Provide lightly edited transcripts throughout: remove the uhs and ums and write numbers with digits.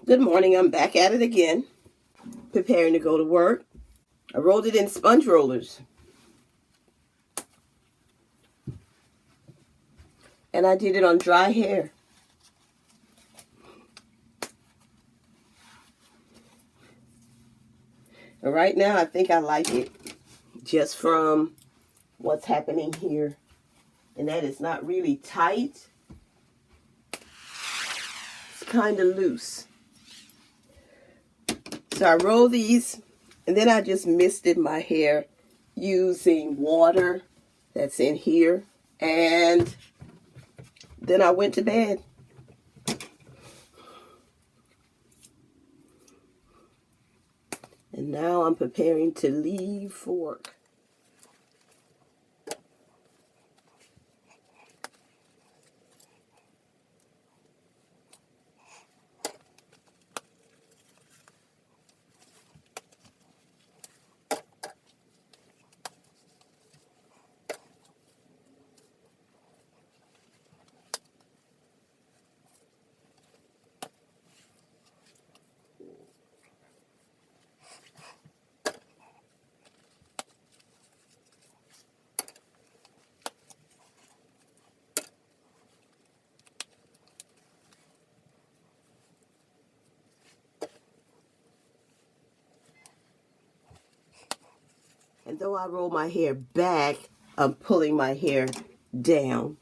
Good morning, I'm back at it again, preparing to go to work. I rolled it in sponge rollers. And I did it on dry hair. And right now, I think I like it just from what's happening here. And that is not really tight. It's kind of loose. So I roll these, and then I just misted my hair using water that's in here. And then I went to bed. And now I'm preparing to leave for work. And though I roll my hair back, I'm pulling my hair down.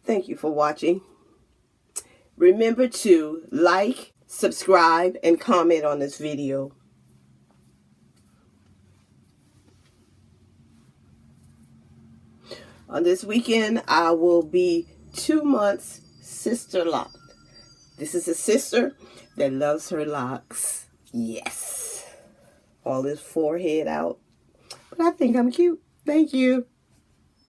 Thank you for watching. Remember to like, subscribe, and comment on this video. On this weekend, I will be 2 months sister-locked. This is a sister that loves her locks. Yes. All his forehead out. But I think I'm cute. Thank you.